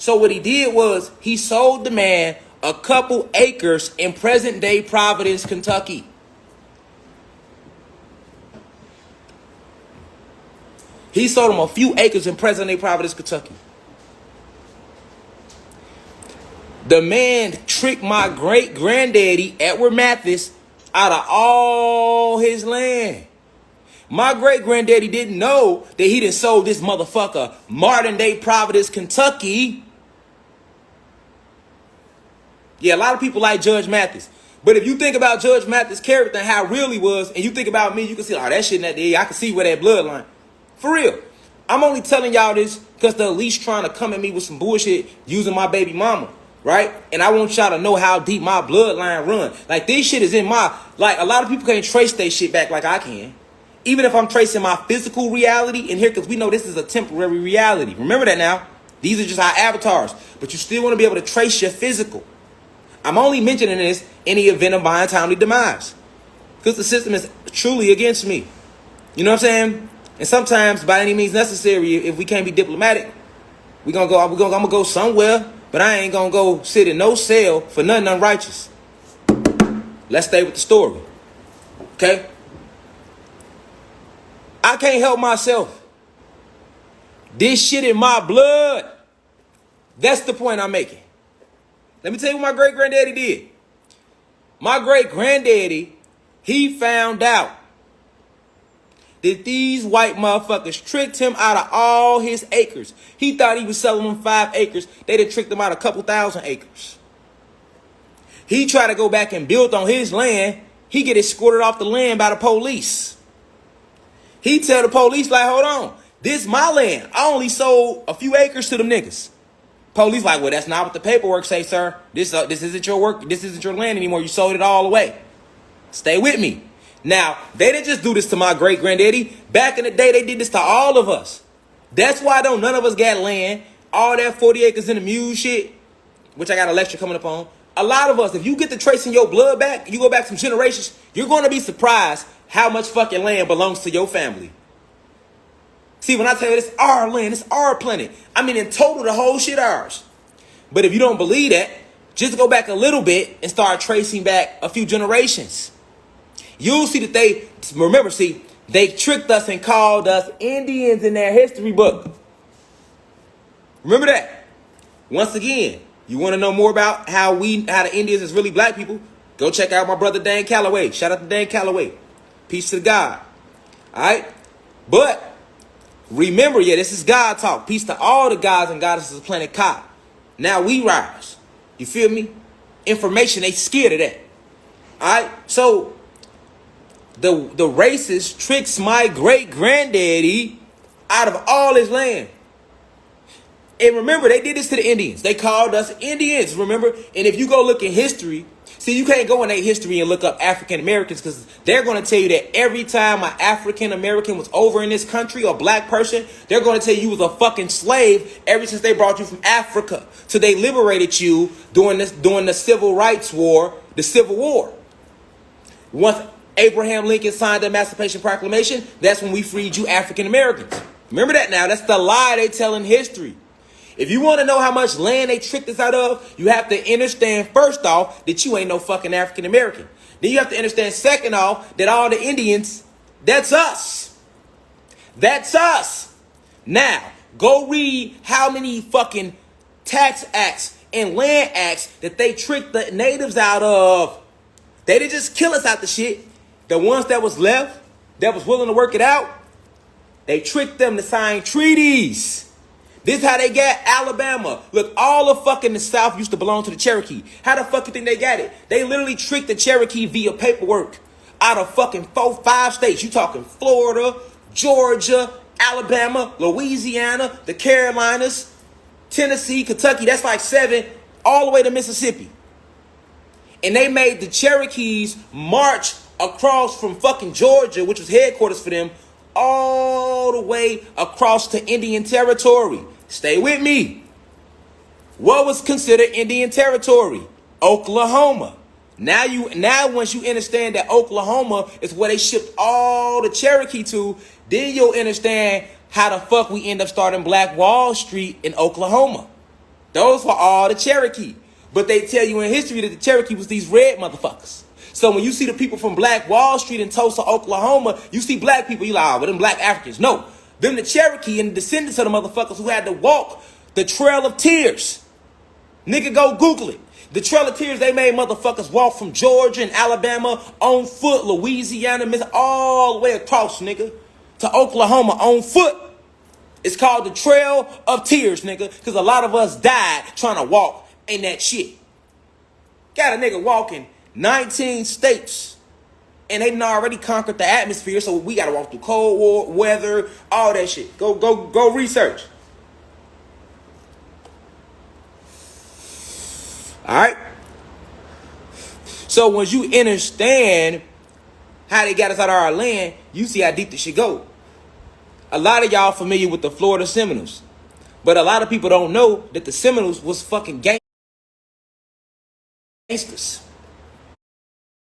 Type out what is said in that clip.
So what he did was he sold the man a couple acres in present-day Providence, Kentucky. He sold him a few acres in present-day Providence, Kentucky. The man tricked my great-granddaddy, Edward Mathis, out of all his land. My great-granddaddy didn't know that he done sold this motherfucker modern-day Providence, Kentucky. Yeah, a lot of people like Judge Mathis. But if you think about Judge Mathis' character and how real he was, and you think about me, you can see, oh, that shit in that day. I can see where that bloodline. For real. I'm only telling y'all this because they're at least trying to come at me with some bullshit using my baby mama. Right? And I want y'all to know how deep my bloodline run. Like, this shit is in my... Like, a lot of people can't trace their shit back like I can. Even if I'm tracing my physical reality in here, because we know this is a temporary reality. Remember that now. These are just our avatars. But you still want to be able to trace your physical. I'm only mentioning this in the event of my untimely demise. Because the system is truly against me. You know what I'm saying? And sometimes, by any means necessary, if we can't be diplomatic, I'm gonna go somewhere. But I ain't gonna go sit in no cell for nothing unrighteous. Let's stay with the story. Okay? I can't help myself. This shit in my blood. That's the point I'm making. Let me tell you what my great-granddaddy did. My great-granddaddy, he found out that these white motherfuckers tricked him out of all his acres. He thought he was selling them 5 acres. They done tricked him out a couple thousand acres. He tried to go back and build on his land. He get escorted off the land by the police. He tell the police, like, hold on, this my land. I only sold a few acres to them niggas. Police like, well, that's not what the paperwork say, sir. This isn't your work. This isn't your land anymore. You sold it all away. Stay with me. Now, they didn't just do this to my great-granddaddy. Back in the day, they did this to all of us. That's why none of us got land. All that 40 acres in the mule shit, which I got a lecture coming up on. A lot of us, if you get to tracing your blood back, you go back some generations, you're going to be surprised how much fucking land belongs to your family. See, when I tell you this our land, it's our planet. I mean, in total, the whole shit ours. But if you don't believe that, just go back a little bit and start tracing back a few generations. You'll see that they tricked us and called us Indians in their history book. Remember that. Once again, you want to know more about how the Indians is really black people? Go check out my brother Dan Calloway. Shout out to Dan Calloway. Peace to God. All right? But remember, this is God talk. Peace to all the gods and goddesses of planet Ka. Now we rise. You feel me? Information, they scared of that. All right? So the racist tricks my great-granddaddy out of all his land. And remember, they did this to the Indians. They called us Indians, remember? And if you go look in history, see, you can't go in their history and look up African Americans because they're going to tell you that every time an African American was over in this country or black person, they're going to tell you was a fucking slave ever since they brought you from Africa. So they liberated you during the Civil Rights War, the Civil War. Once Abraham Lincoln signed the Emancipation Proclamation, that's when we freed you African Americans. Remember that now. That's the lie they tell in history. If you want to know how much land they tricked us out of, you have to understand, first off, that you ain't no fucking African American. Then you have to understand, second off, that all the Indians, that's us. That's us. Now, go read how many fucking tax acts and land acts that they tricked the natives out of. They didn't just kill us out the shit. The ones that was left, that was willing to work it out, they tricked them to sign treaties. This is how they got Alabama. Look, all of fucking the South used to belong to the Cherokee. How the fuck you think they got it? They literally tricked the Cherokee via paperwork out of fucking 4-5 states. You talking Florida, Georgia, Alabama, Louisiana, the Carolinas, Tennessee, Kentucky. That's like 7 all the way to Mississippi. And they made the Cherokees march across from fucking Georgia, which was headquarters for them, all the way across to Indian territory. Stay with me. What was considered Indian territory? Oklahoma. Now once you understand that Oklahoma is where they shipped all the Cherokee to, then you'll understand how the fuck we end up starting Black Wall Street in Oklahoma. Those were all the Cherokee. But they tell you in history that the Cherokee was these red motherfuckers. So when you see the people from Black Wall Street in Tulsa, Oklahoma, you see black people, you like, oh, well, them black Africans. No, them the Cherokee and the descendants of the motherfuckers who had to walk the Trail of Tears. Nigga, go Google it. The Trail of Tears, they made motherfuckers walk from Georgia and Alabama on foot, Louisiana, all the way across, nigga, to Oklahoma on foot. It's called the Trail of Tears, nigga, because a lot of us died trying to walk in that shit. Got a nigga walking 19 states, and they done already conquered the atmosphere, so we got to walk through cold war, weather, all that shit. Go research. All right? So once you understand how they got us out of our land, you see how deep this shit go. A lot of y'all familiar with the Florida Seminoles, but a lot of people don't know that the Seminoles was fucking gangsters.